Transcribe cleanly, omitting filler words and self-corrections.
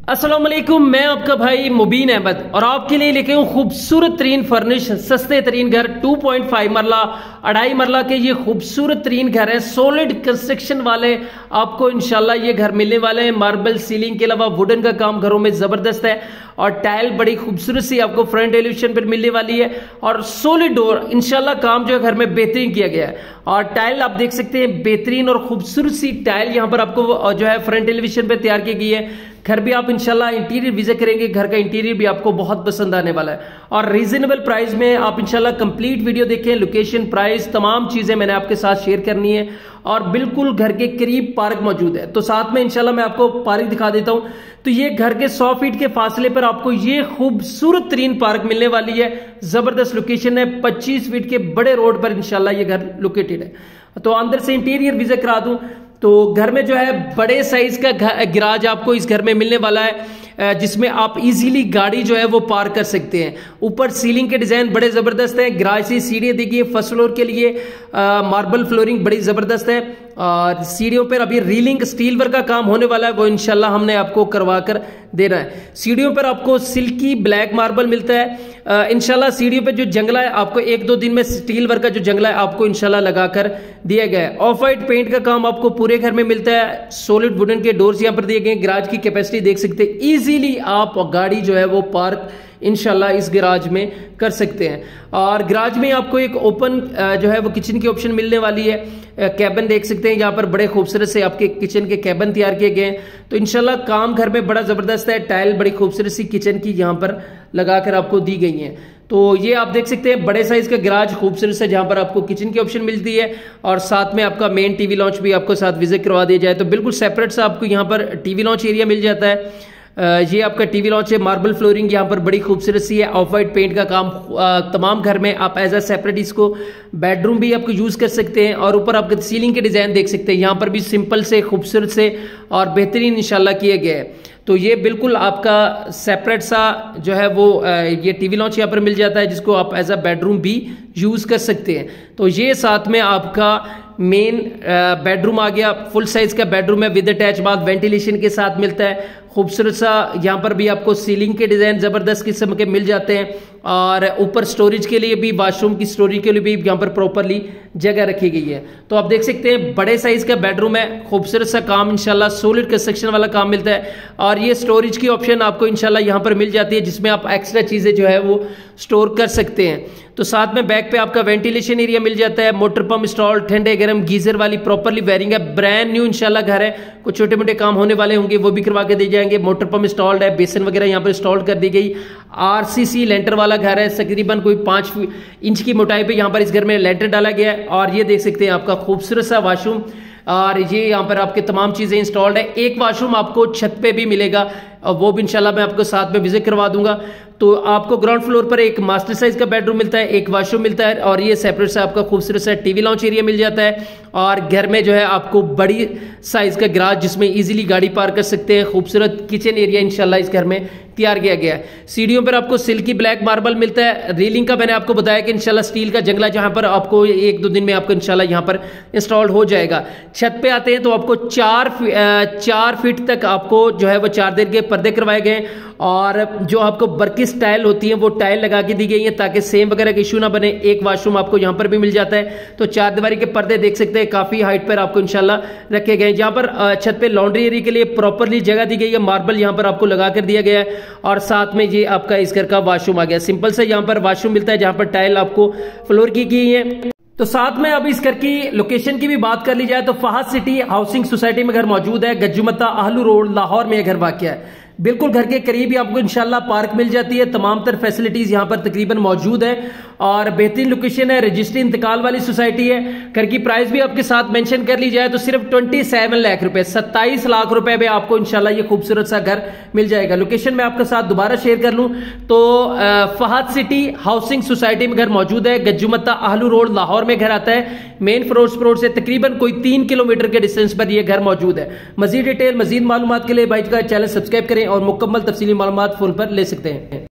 अस्सलाम वालेकुम, मैं आपका भाई मुबीन अहमद और आपके लिए लेके हूँ खूबसूरत तरीन फर्निश सस्ते तरीन घर 2.5 मरला 2.5 मरला के ये खूबसूरत तरीन घर है। सॉलिड कंस्ट्रक्शन वाले आपको इंशाल्लाह ये घर मिलने वाले हैं। मार्बल सीलिंग के अलावा वुडन का काम घरों में जबरदस्त है और टाइल बड़ी खूबसूरत सी आपको फ्रंट एलिवेशन पर मिलने वाली है और सॉलिड डोर इंशाल्लाह काम जो है घर में बेहतरीन किया गया है और टाइल आप देख सकते हैं बेहतरीन और खूबसूरत सी टाइल यहाँ पर आपको जो है फ्रंट एलिवेशन पे तैयार की गई है। घर भी आप इंशाल्लाह इंटीरियर विजिट करेंगे, घर का इंटीरियर भी आपको बहुत पसंद आने वाला है और रीजनेबल प्राइस में आप इंशाल्लाह कंप्लीट वीडियो देखें। लोकेशन, प्राइस, तमाम चीजें मैंने आपके साथ शेयर करनी है और बिल्कुल घर के करीब पार्क मौजूद है। तो साथ में इंशाल्लाह मैं आपको पार्क दिखा देता हूं। तो ये घर के 100 फीट के फासले पर आपको ये खूबसूरत तरीन पार्क मिलने वाली है। जबरदस्त लोकेशन है, 25 फीट के बड़े रोड पर इंशाल्लाह ये घर लोकेटेड है। तो अंदर से इंटीरियर विजिट करा दूं तो घर में जो है बड़े साइज का गैराज आपको इस घर में मिलने वाला है जिसमें आप इजीली गाड़ी जो है वो पार्क कर सकते हैं। ऊपर सीलिंग के डिजाइन बड़े जबरदस्त है। गैराज से सीढ़ियां देखिए, फर्स्ट फ्लोर के लिए मार्बल फ्लोरिंग बड़ी जबरदस्त है और सीढ़ियों पर अभी रीलिंग स्टील वर्क का काम होने वाला है, वो इंशाल्लाह हमने आपको करवा कर देना है। सीढ़ियों पर आपको सिल्की ब्लैक मार्बल मिलता है। इंशाल्लाह सीढ़ियों पे जो जंगला है आपको 1-2 दिन में स्टील वर्क का जो जंगला है आपको इंशाल्लाह लगाकर दिया गया है। ऑफ वाइट पेंट का काम आपको पूरे घर में मिलता है। सॉलिड वुडन के डोर्स यहाँ पर दिए गए। गैराज की कैपेसिटी देख सकते हैं, इजीली आप गाड़ी जो है वो पार्क इंशाल्लाह इस गैराज में कर सकते हैं। और गैराज में आपको एक ओपन जो है वो किचन की ऑप्शन मिलने वाली है। कैबिन देख सकते हैं, यहाँ पर बड़े खूबसूरत से आपके किचन के कैबिन तैयार किए गए हैं। तो इंशाल्लाह काम घर में बड़ा जबरदस्त है। टाइल बड़ी खूबसूरत सी किचन की यहाँ पर लगाकर आपको दी गई है। तो ये आप देख सकते हैं बड़े साइज का गैराज खूबसूरत से, जहां पर आपको किचन की ऑप्शन मिलती है और साथ में आपका मेन टीवी लॉन्च भी आपको साथ विजिट करवा दिया जाए तो बिल्कुल सेपरेट सा आपको यहाँ पर टीवी लॉन्च एरिया मिल जाता है। ये आपका टीवी लॉन्च है। मार्बल फ्लोरिंग यहाँ पर बड़ी खूबसूरत सी है। ऑफ वाइट पेंट का काम तमाम घर में आप एज अ सेपरेट इसको बेडरूम भी आपको यूज कर सकते हैं। और ऊपर आपके सीलिंग के डिजाइन देख सकते हैं, यहाँ पर भी सिंपल से खूबसूरत से और बेहतरीन इंशाल्लाह किए गए हैं। तो ये बिल्कुल आपका सेपरेट सा जो है वो ये टीवी लॉन्च यहाँ पर मिल जाता है जिसको आप एज अ बेडरूम भी यूज कर सकते हैं। तो ये साथ में आपका मेन बेडरूम आ गया। फुल साइज का बेडरूम है विद अटैच बाथ, वेंटिलेशन के साथ मिलता है। खूबसूरत सा यहाँ पर भी आपको सीलिंग के डिजाइन जबरदस्त किस्म के मिल जाते हैं और ऊपर स्टोरेज के लिए भी, वॉशरूम की स्टोरेज के लिए भी यहाँ पर प्रॉपरली जगह रखी गई है। तो आप देख सकते हैं बड़े साइज का बेडरूम है। खूबसूरत सा काम इंशाल्लाह सॉलिड कंस्ट्रक्शन वाला काम मिलता है और ये स्टोरेज की ऑप्शन आपको इंशाल्लाह यहाँ पर मिल जाती है जिसमें आप एक्स्ट्रा चीजें जो है वो स्टोर कर सकते हैं। तो साथ में बैक पे आपका वेंटिलेशन एरिया मिल जाता है। मोटर पंप इंस्टॉल, ठंडे गर्म गीजर वाली प्रॉपरली वायरिंग है। ब्रांड न्यू इंशाल्लाह घर है। कुछ छोटे मोटे काम होने वाले होंगे वो भी करवा के दे जाएंगे। मोटर पंप इंस्टॉल्ड है, बेसन वगैरह यहाँ पर इंस्टॉल कर दी गई। आरसीसी लेंटर वाला घर है। तकरीबन कोई 5 इंच की मोटाई पे यहाँ पर इस घर में लेंटर डाला गया है और ये देख सकते हैं आपका खूबसूरत सा वॉशरूम और ये यहाँ पर आपके तमाम चीजें इंस्टॉल्ड है। एक वॉशरूम आपको छत पे भी मिलेगा और वो भी इंशाल्लाह मैं आपको साथ में विजिट करवा दूंगा। तो आपको ग्राउंड फ्लोर पर एक मास्टर साइज का बेडरूम मिलता है, एक वॉशरूम मिलता है और ये सेपरेट से आपका खूबसूरत सा टीवी लॉन्च एरिया मिल जाता है। और घर में जो है आपको बड़ी साइज का गैराज जिसमें इजीली गाड़ी पार्क कर सकते हैं। खूबसूरत किचन एरिया इंशाल्लाह इस घर में तैयार किया गया है। सीढ़ियों पर आपको सिल्की ब्लैक मार्बल मिलता है। रेलिंग का मैंने आपको बताया कि इंशाल्लाह स्टील का जंगला जहां पर आपको 1-2 दिन में आपको इंशाल्लाह यहां पर इंस्टॉल हो जाएगा। छत पे आते हैं तो आपको 4 फीट तक आपको जो है वो 4 दिन के पर्दे करवाए गए और जो आपको बर्किस टाइल होती है वो टाइल लगा के दी गई है ताकि सेम वगैरह का इशू ना बने। एक वॉशरूम आपको यहाँ पर भी मिल जाता है। तो 4 दीवारी के पर्दे देख सकते हैं काफी हाइट पर आपको इंशाल्लाह रखे गए। यहाँ पर छत पे लॉन्ड्री एरिया के लिए प्रॉपरली जगह दी गई है। मार्बल यहाँ पर आपको लगा कर दिया गया है और साथ में ये आपका इस घर का वॉशरूम आ गया। सिंपल से यहाँ पर वॉशरूम मिलता है जहाँ पर टाइल आपको फ्लोर की गई है। तो साथ में अब इस घर की लोकेशन की भी बात कर ली जाए तो फहद सिटी हाउसिंग सोसाइटी में घर मौजूद है। गज्जुमत्ता आहलू रोड लाहौर में घर वाक़या है। बिल्कुल घर के करीब ही आपको इंशाल्लाह पार्क मिल जाती है। तमाम तर फैसिलिटीज यहाँ पर तकरीबन मौजूद है और बेहतरीन लोकेशन है। रजिस्ट्री इंतकाल वाली सोसाइटी है। घर की प्राइस भी आपके साथ मेंशन कर ली जाए तो सिर्फ 27 लाख रुपए, 27 लाख रुपए में आपको इंशाल्लाह ये खूबसूरत सा घर मिल जाएगा। लोकेशन मैं आपके साथ दोबारा शेयर कर लूं तो फहद सिटी हाउसिंग सोसाइटी में घर मौजूद है। गज्जुमत्ता आहलू रोड लाहौर में घर आता है। मेन फिरोजपुर से तकरीबन कोई 3 किलोमीटर के डिस्टेंस पर यह घर मौजूद है। मजीद डिटेल, मजीद मालूमात के लिए भाई का चैनल सब्सक्राइब करें और मुकम्मल तफसीली मालूमात फोन पर ले सकते हैं।